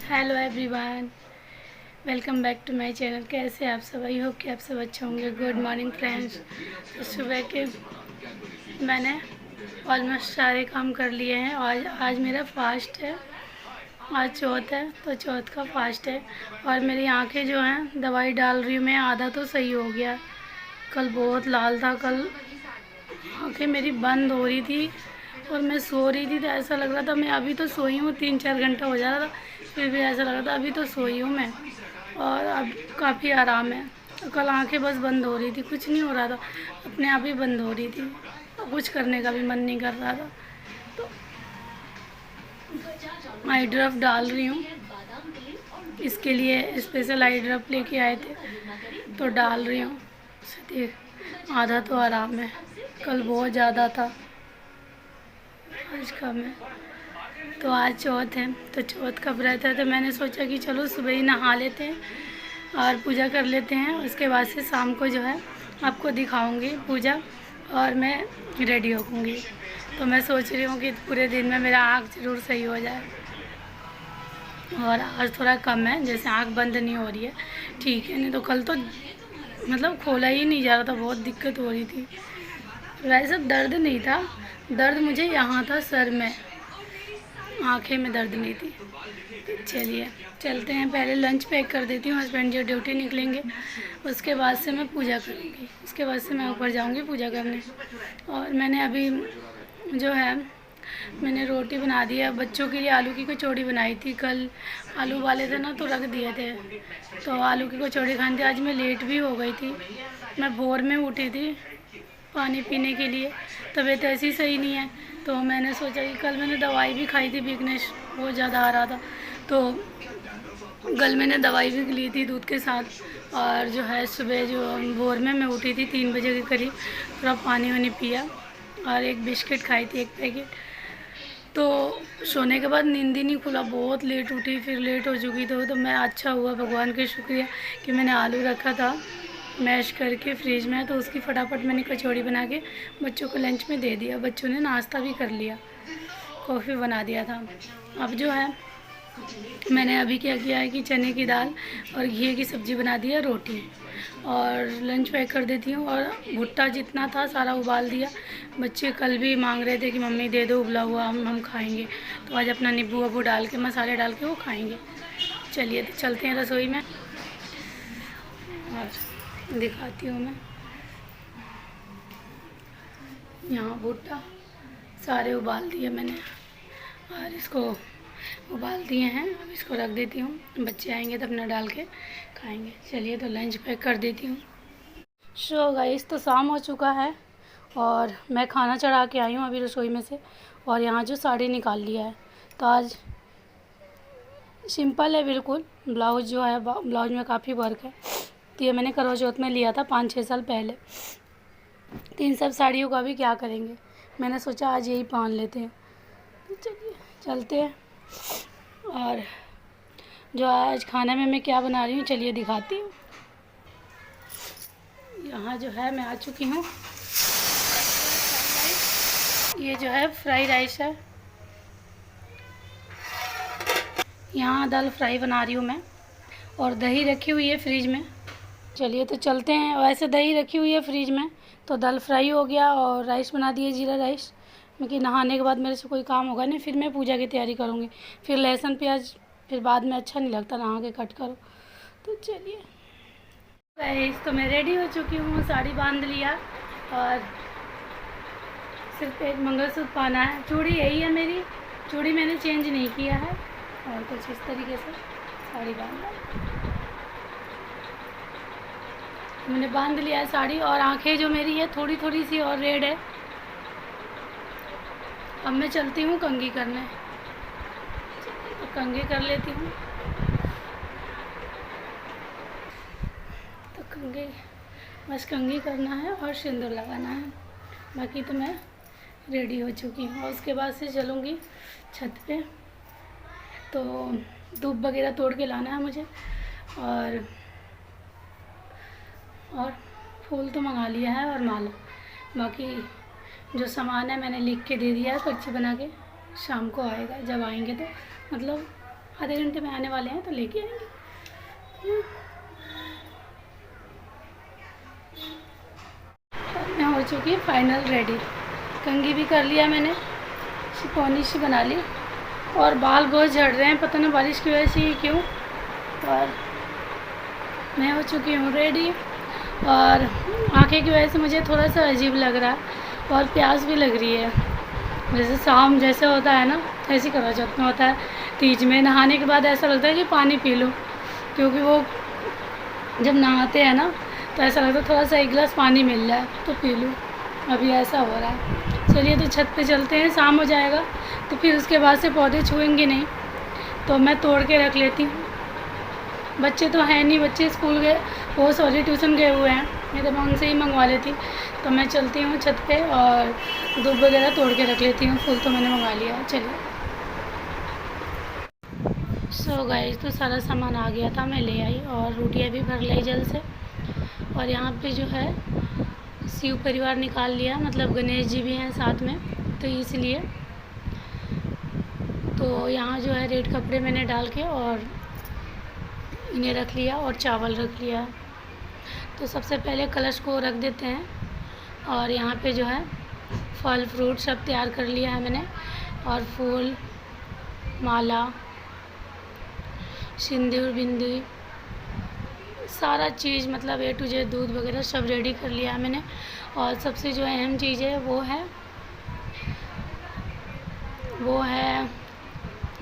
Hello everyone, welcome back to my channel. कैसे आप सब? आई होप कि आप सब अच्छे होंगे। Good morning friends. तो सुबह के मैंने ऑलमोस्ट सारे काम कर लिए हैं। आज मेरा फास्ट है। आज चौथ है तो चौथ का फास्ट है। और मेरी आंखें जो हैं दवाई डाल रही हूँ मैं, आधा तो सही हो गया। कल बहुत लाल था। कल आंखें मेरी बंद हो रही थी और मैं सो रही थी तो ऐसा लग रहा था मैं अभी तो सोई हूँ। 3-4 घंटा हो जा रहा था, फिर भी ऐसा लग रहा था अभी तो सोई हूँ मैं। और अब काफ़ी आराम है। तो कल आंखें बस बंद हो रही थी, कुछ नहीं हो रहा था, अपने आप ही बंद हो रही थी। तो कुछ करने का भी मन नहीं कर रहा था। तो आई ड्रॉप डाल रही हूँ। इसके लिए स्पेशल आई ड्रॉप लेके आए थे तो डाल रही हूँ। आधा तो आराम है, कल बहुत ज़्यादा था, आज कम है। तो आज चौथ है तो चौथ का व्रत है, तो मैंने सोचा कि चलो सुबह ही नहा लेते हैं और पूजा कर लेते हैं। उसके बाद से शाम को जो है आपको दिखाऊंगी पूजा और मैं रेडी होऊंगी। तो मैं सोच रही हूँ कि पूरे दिन में मेरा आँख ज़रूर सही हो जाए। और आज थोड़ा कम है, जैसे आँख बंद नहीं हो रही है, ठीक है। नहीं तो कल तो मतलब खोला ही नहीं जा रहा था, बहुत दिक्कत हो रही थी। वैसे दर्द नहीं था, दर्द मुझे यहाँ था सर में, आँखें में दर्द नहीं थी। चलिए चलते हैं, पहले लंच पैक कर देती हूँ। हस्बैंड जो ड्यूटी निकलेंगे उसके बाद से मैं पूजा करूँगी, उसके बाद से मैं ऊपर जाऊँगी पूजा करने। और मैंने अभी जो है मैंने रोटी बना दी है। बच्चों के लिए आलू की कचौड़ी बनाई थी। कल आलू वाले थे ना तो रख दिए थे, तो आलू की कचौड़ी खानी थी। आज मैं लेट भी हो गई थी, मैं भोर में उठी थी पानी पीने के लिए। तबीयत ऐसी सही नहीं है तो मैंने सोचा कि कल मैंने दवाई भी खाई थी, वीकनेस बहुत ज़्यादा आ रहा था, तो कल मैंने दवाई भी ली थी दूध के साथ। और जो है सुबह जो भोर में मैं उठी थी 3 बजे के करीब, थोड़ा पानी वानी पिया और एक बिस्किट खाई थी, एक पैकेट। तो सोने के बाद नींद ही नहीं खुला, बहुत लेट उठी, फिर लेट हो चुकी तो मैं अच्छा हुआ, भगवान का शुक्रिया कि मैंने आलू रखा था मैश करके फ्रिज में, तो उसकी फटाफट मैंने कचौड़ी बना के बच्चों को लंच में दे दिया। बच्चों ने नाश्ता भी कर लिया, कॉफ़ी बना दिया था। अब जो है मैंने अभी क्या किया है कि चने की दाल और घी की सब्ज़ी बना दी है, रोटी, और लंच पैक कर देती हूँ। और भुट्टा जितना था सारा उबाल दिया। बच्चे कल भी मांग रहे थे कि मम्मी दे दो उबला हुआ, हम खाएंगे, तो आज अपना नींबू वबू डाल के मसाले डाल के वो खाएंगे। चलिए तो चलते हैं रसोई में और दिखाती हूँ मैं। यहाँ भुट्टा सारे उबाल दिए मैंने और इसको उबाल दिए हैं। अब इसको रख देती हूँ, बच्चे आएंगे तो अपना डाल के खाएंगे। चलिए तो लंच पैक कर देती हूँ। सो गाइस, तो शाम हो चुका है और मैं खाना चढ़ा के आई हूँ अभी रसोई में से। और यहाँ जो साड़ी निकाल लिया है, तो आज सिंपल है बिल्कुल। ब्लाउज़ जो है, ब्लाउज में काफ़ी वर्क है। तो ये मैंने करवा चौथ में लिया था 5-6 साल पहले। तो इन सब साड़ियों का भी क्या करेंगे, मैंने सोचा आज यही पहन लेते हैं। तो चलिए चलते हैं। और जो आज खाने में मैं क्या बना रही हूँ चलिए दिखाती हूँ। यहाँ जो है मैं आ चुकी हूँ। ये जो है फ्राई राइस है, यहाँ दाल फ्राई बना रही हूँ मैं। और दही रखी हुई है फ्रिज में। चलिए तो चलते हैं। वैसे दही रखी हुई है फ्रिज में, तो दाल फ्राई हो गया और राइस बना दिए, जीरा राइस। क्योंकि नहाने के बाद मेरे से कोई काम होगा नहीं, फिर मैं पूजा की तैयारी करूँगी। फिर लहसुन प्याज फिर बाद में अच्छा नहीं लगता नहा के कट करो। तो चलिए गाइस, तो मैं रेडी हो चुकी हूँ, साड़ी बांध लिया और सिर्फ एक मंगलसूत्र पहना है। चूड़ी यही है मेरी, चूड़ी मैंने चेंज नहीं किया है। और कुछ इस तरीके से साड़ी बांधा मैंने, बांध लिया है साड़ी। और आंखें जो मेरी है थोड़ी थोड़ी सी और रेड है। अब मैं चलती हूँ कंघी करने, तो कंघी कर लेती हूँ। तो कंघी बस कंघी करना है और सिंदूर लगाना है, बाकी तो मैं रेडी हो चुकी हूँ। और उसके बाद से चलूँगी छत पे, तो धूप वगैरह तोड़ के लाना है मुझे। और फूल तो मंगा लिया है और माला, बाकी जो सामान है मैंने लिख के दे दिया है पर्ची बना के। शाम को आएगा, जब आएंगे तो मतलब आधे घंटे में आने वाले हैं तो लेके आएंगे। मैं हो चुकी है फाइनल रेडी। कंघी भी कर लिया मैंने, शिकौनी सी बना ली, और बाल बहुत झड़ रहे हैं, पता नहीं बारिश की वजह से ही क्यों। और मैं हो चुकी हूँ रेडी, और आँखें की वजह से मुझे थोड़ा सा अजीब लग रहा है और प्यास भी लग रही है। जैसे शाम जैसे होता है ना, ऐसे करवा चौथ में होता है, तीज में नहाने के बाद ऐसा लगता है कि पानी पी लूँ, क्योंकि वो जब नहाते हैं ना तो ऐसा लगता है थोड़ा सा एक गिलास पानी मिल जाए तो पी लूँ। अभी ऐसा हो रहा है। चलिए तो छत पे चलते हैं, शाम हो जाएगा तो फिर उसके बाद से पौधे छुएंगे नहीं, तो मैं तोड़ के रख लेती हूँ। बच्चे तो हैं नहीं, बच्चे स्कूल गए, वो सॉरी ट्यूशन गए हुए हैं, नहीं तो मैं उनसे ही मंगवा लेती। तो मैं चलती हूँ छत पे और धूप वगैरह तोड़ के रख लेती हूँ। फूल तो मैंने मंगा लिया। चलिए सो गाइस, तो सारा सामान आ गया था, मैं ले आई और रोटियाँ भी भर लाई जल्द से। और यहाँ पे जो है शिव परिवार निकाल लिया, मतलब गणेश जी भी हैं साथ में, तो इसलिए तो यहाँ जो है रेड कपड़े मैंने डाल के और इन्हें रख लिया और चावल रख लिया। तो सबसे पहले कलश को रख देते हैं, और यहाँ पे जो है फल फ्रूट सब तैयार कर लिया है मैंने, और फूल, माला, सिंदूर बिंदी, सारा चीज़ मतलब A to Z, दूध वगैरह सब रेडी कर लिया है मैंने। और सबसे जो अहम चीज़ है वो है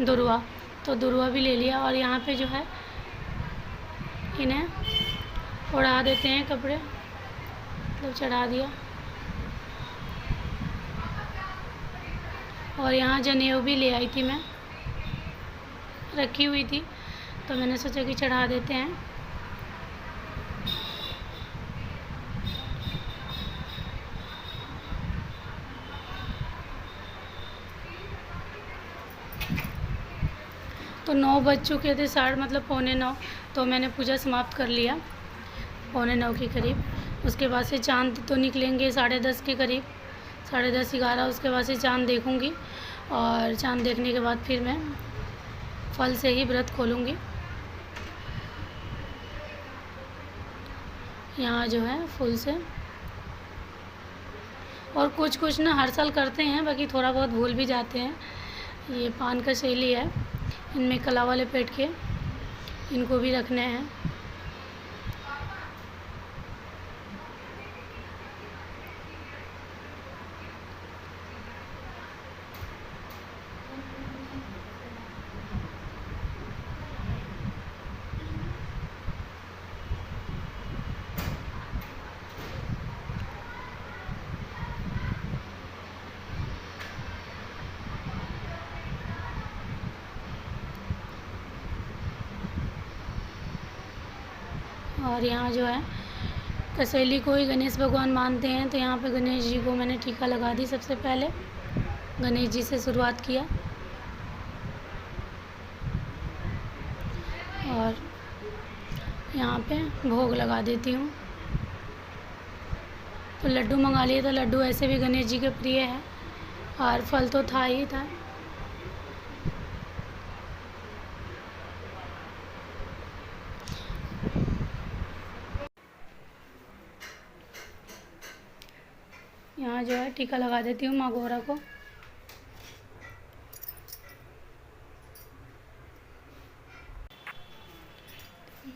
दुर्वा, तो दुर्वा भी ले लिया। और यहाँ पे जो है इन्हें उड़ा देते हैं कपड़े, मतलब चढ़ा दिया। और यहाँ जनेऊ भी ले आई थी, मैं रखी हुई थी, तो मैंने सोचा कि चढ़ा देते हैं। तो 9 बज चुके थे, साढ़े मतलब 8:45, तो मैंने पूजा समाप्त कर लिया 8:45 के करीब। उसके बाद से चाँद तो निकलेंगे 10:30 के करीब, 10:30 11, उसके बाद से चाँद देखूँगी। और चाँद देखने के बाद फिर मैं फल से ही व्रत खोलूँगी। यहाँ जो है फूल से, और कुछ ना हर साल करते हैं, बाकी थोड़ा बहुत भूल भी जाते हैं। ये पान का शैली है, इनमें कला वाले पेट के, इनको भी रखने हैं। और यहाँ जो है कसैली को ही गणेश भगवान मानते हैं, तो यहाँ पे गणेश जी को मैंने टीका लगा दी। सबसे पहले गणेश जी से शुरुआत किया, और यहाँ पे भोग लगा देती हूँ। तो लड्डू मंगा लिए, तो लड्डू ऐसे भी गणेश जी के प्रिय है, और फल तो था ही था। यहाँ जो है टीका लगा देती हूँ माँ गौरा को।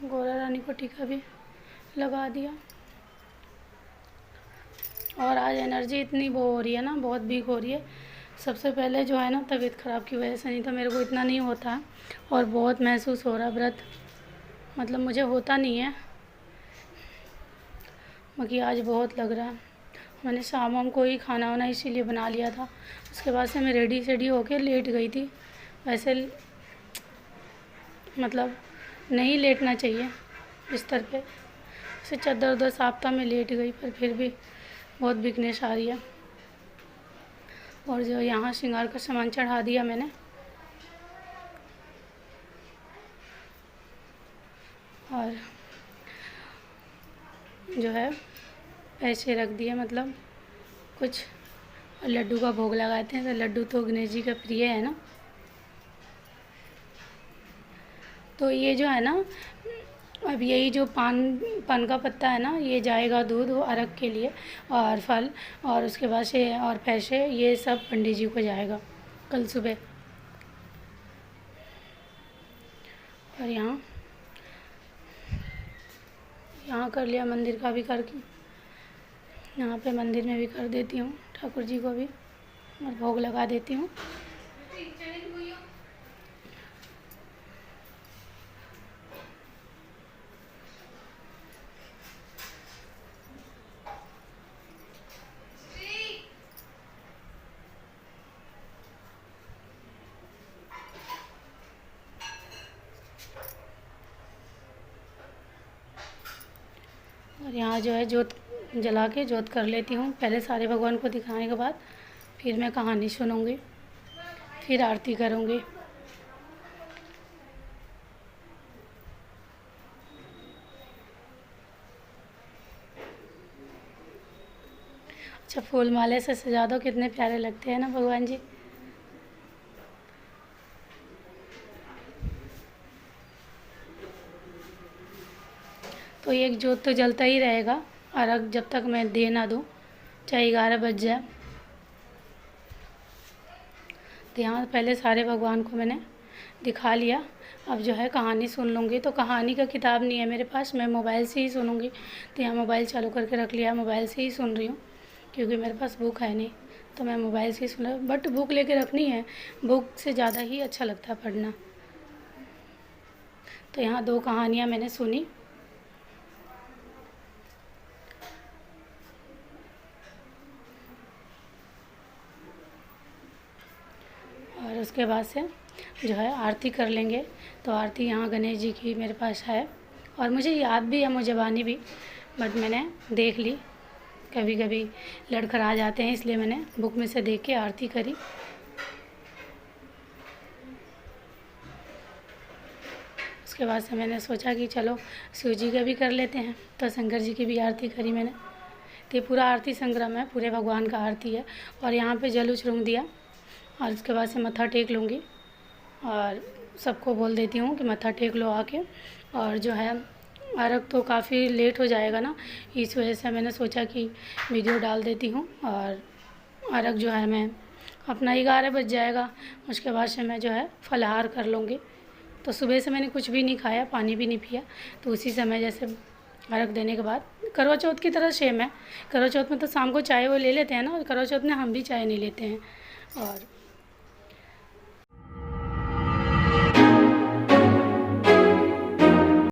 गौरा रानी को टीका भी लगा दिया। और आज एनर्जी इतनी वो हो रही है ना, बहुत वीक हो रही है। सबसे पहले जो है ना तबीयत ख़राब की वजह से, नहीं तो मेरे को इतना नहीं होता है। और बहुत महसूस हो रहा है व्रत, मतलब मुझे होता नहीं है, बाकी आज बहुत लग रहा है। मैंने शाम को ही खाना वाना इसीलिए बना लिया था। उसके बाद से मैं रेडी सेडी होके लेट गई थी। वैसे मतलब नहीं लेटना चाहिए बिस्तर पे, से चादर उधर साफ्ता में लेट गई, पर फिर भी बहुत वीकनेस आ रही है। और जो यहाँ श्रृंगार का सामान चढ़ा दिया मैंने, और जो है ऐसे रख दिए, मतलब कुछ लड्डू का भोग लगाते हैं, तो लड्डू तो गणेश जी का प्रिय है ना। तो ये जो है ना, अब यही जो पान का पत्ता है ना, ये जाएगा दूध और अर्घ के लिए, और फल, और उसके बाद से और पैसे, ये सब पंडित जी को जाएगा कल सुबह। और यहाँ कर लिया, मंदिर का भी करके यहाँ पे मंदिर में भी कर देती हूँ, ठाकुर जी को भी, और भोग लगा देती हूँ। और यहाँ जो है जोत जला के जोत कर लेती हूँ पहले, सारे भगवान को दिखाने के बाद फिर मैं कहानी सुनूँगी, फिर आरती करूँगी। अच्छा, फूल माले से सजा दो, कितने प्यारे लगते हैं ना भगवान जी। तो एक जोत तो जलता ही रहेगा अर्घ जब तक मैं दे ना दूँ, चाहे 11 बज जाए। तो यहाँ पहले सारे भगवान को मैंने दिखा लिया। अब जो है कहानी सुन लूँगी। तो कहानी का किताब नहीं है मेरे पास, मैं मोबाइल से ही सुनूँगी। तो यहाँ मोबाइल चालू करके रख लिया, मोबाइल से ही सुन रही हूँ, क्योंकि मेरे पास बुक है नहीं, तो मैं मोबाइल से ही सुन रही हूँ। बट बुक लेके रखनी है, बुक से ज़्यादा ही अच्छा लगता है पढ़ना। तो यहाँ 2 कहानियाँ मैंने सुनी। और उसके बाद से जो है आरती कर लेंगे। तो आरती यहाँ गणेश जी की मेरे पास है, और मुझे याद भी है, मुझे बानी भी, बट मैंने देख ली। कभी कभी लड़खड़ा जाते हैं, इसलिए मैंने बुक में से देख के आरती करी। उसके बाद से मैंने सोचा कि चलो शिव जी का भी कर लेते हैं, तो शंकर जी की भी आरती करी मैंने। तो ये पूरा आरती संग्रम है, पूरे भगवान का आरती है। और यहाँ पे जल उछरूंग दिया, और उसके बाद से मत्था टेक लूँगी, और सबको बोल देती हूँ कि मत्था टेक लो आके। और जो है अर्घ तो काफ़ी लेट हो जाएगा ना, इस वजह से मैंने सोचा कि वीडियो डाल देती हूँ। और अर्घ जो है मैं अपना 11 बज जाएगा, उसके बाद से मैं जो है फलाहार कर लूँगी। तो सुबह से मैंने कुछ भी नहीं खाया, पानी भी नहीं पिया। तो उसी समय जैसे अर्घ देने के बाद, करवा चौथ की तरह सेम है। करवा चौथ में तो शाम को चाय वो ले लेते हैं ना, और करवा चौथ में हम भी चाय नहीं लेते हैं। और